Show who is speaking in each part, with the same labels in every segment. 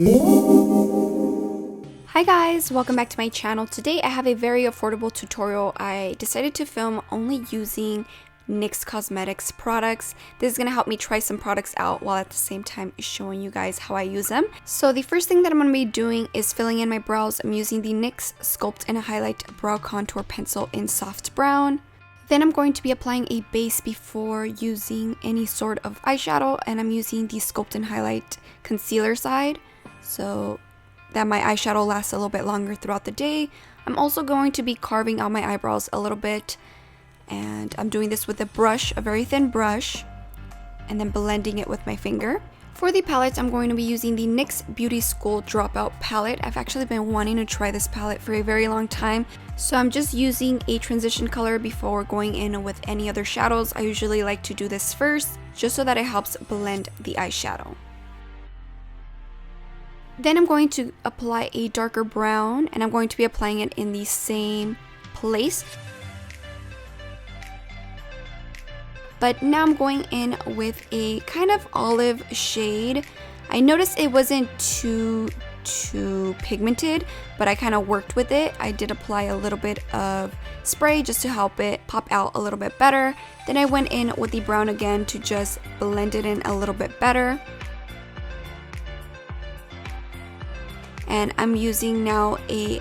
Speaker 1: Hi guys, welcome back to my channel. Today I have a very affordable tutorial. I decided to film only using NYX Cosmetics products. This is going to help me try some products out while at the same time showing you guys how I use them. So the first thing that I'm going to be doing is filling in my brows. I'm using the NYX Sculpt and Highlight Brow Contour Pencil in Soft Brown. Then I'm going to be applying a base before using any sort of eyeshadow, and I'm using the Sculpt and Highlight Concealer side, so that my eyeshadow lasts a little bit longer throughout the day. I'm also going to be carving out my eyebrows a little bit, and I'm doing this with a brush, a very thin brush, and then blending it with my finger. For the palettes, I'm going to be using the NYX Beauty School Dropout Palette. I've actually been wanting to try this palette for a very long time, so I'm just using a transition color before going in with any other shadows. I usually like to do this first, just so that it helps blend the eyeshadow. Then I'm going to apply a darker brown, and I'm going to be applying it in the same place. But now I'm going in with a kind of olive shade. I noticed it wasn't too pigmented, but I kind of worked with it. I did apply a little bit of spray just to help it pop out a little bit better. Then I went in with the brown again to just blend it in a little bit better. And I'm using now a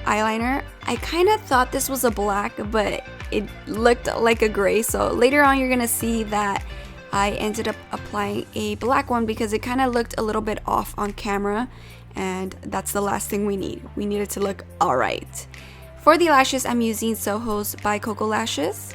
Speaker 1: eyeliner. I kind of thought this was a black, but it looked like a gray, so later on you're gonna see that I ended up applying a black one because it kind of looked a little bit off on camera, and that's the last thing we need. We need it to look alright. For the lashes, I'm using Soho's by Coco Lashes.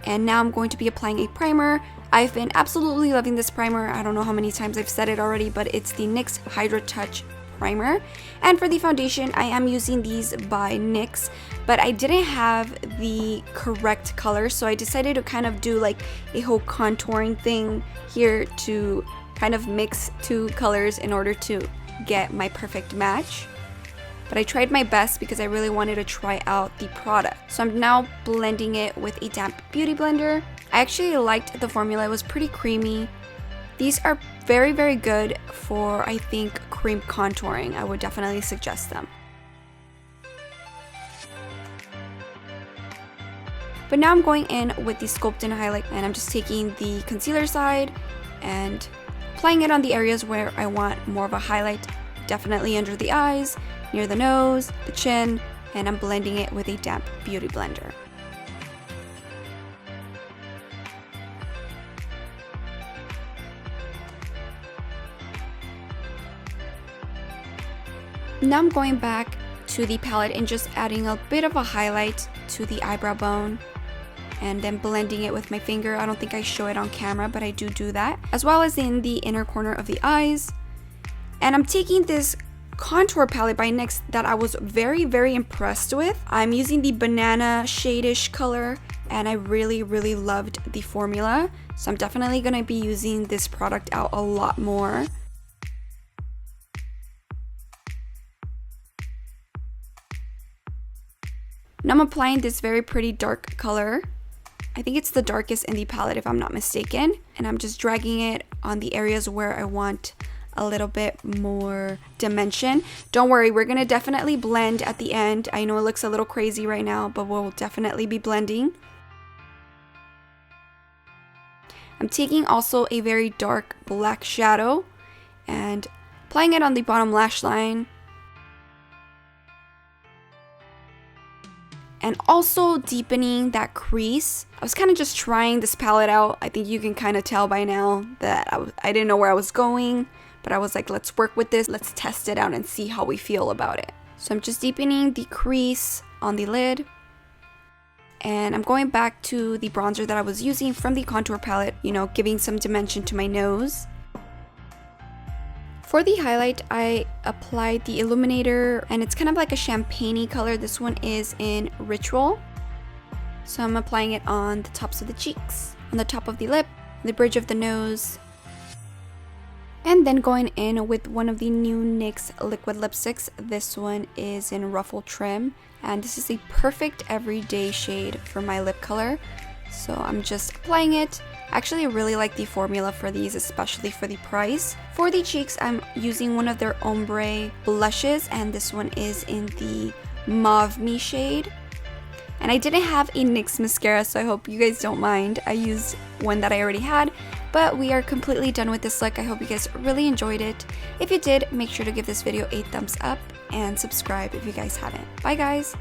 Speaker 1: And now I'm going to be applying a primer. I've been absolutely loving this primer. I don't know how many times I've said it already, but it's the NYX Hydra Touch primer. And for the foundation, I am using these by NYX, but I didn't have the correct color, so I decided to kind of do like a whole contouring thing here to kind of mix two colors in order to get my perfect match. But I tried my best because I really wanted to try out the product. So I'm now blending it with a damp beauty blender. I actually liked the formula. It was pretty creamy. These are very, very good for, I think, cream contouring. I would definitely suggest them. But now I'm going in with the Sculpt and Highlight, and I'm just taking the concealer side and applying it on the areas where I want more of a highlight, definitely under the eyes, near the nose, the chin, and I'm blending it with a damp beauty blender. Now I'm going back to the palette and just adding a bit of a highlight to the eyebrow bone, and then blending it with my finger. I don't think I show it on camera, but I do that, as well as in the inner corner of the eyes. And I'm taking this contour palette by NYX that I was very, very impressed with. I'm using the banana shade-ish color, and I really, really loved the formula. So I'm definitely going to be using this product out a lot more. Now I'm applying this very pretty dark color. I think it's the darkest in the palette if I'm not mistaken. And I'm just dragging it on the areas where I want a little bit more dimension. Don't worry, we're gonna definitely blend at the end. I know it looks a little crazy right now, but we'll definitely be blending. I'm taking also a very dark black shadow and applying it on the bottom lash line. And also deepening that crease. I was kind of just trying this palette out. I think you can kind of tell by now that I didn't know where I was going, but I was like, let's work with this. Let's test it out and see how we feel about it. So I'm just deepening the crease on the lid. And I'm going back to the bronzer that I was using from the contour palette, you know, giving some dimension to my nose. For the highlight, I applied the illuminator, and it's kind of like a champagne-y color. This one is in Ritual. So I'm applying it on the tops of the cheeks, on the top of the lip, the bridge of the nose, and then going in with one of the new NYX liquid lipsticks. This one is in Ruffle Trim, and this is a perfect everyday shade for my lip color. So I'm just applying it, Actually, I really like the formula for these, especially for the price. For the cheeks, I'm using one of their ombre blushes, and this one is in the Mauve Me shade. And I didn't have a NYX mascara, so I hope you guys don't mind. I used one that I already had, but we are completely done with this look. I hope you guys really enjoyed it. If you did, make sure to give this video a thumbs up and subscribe if you guys haven't. Bye guys!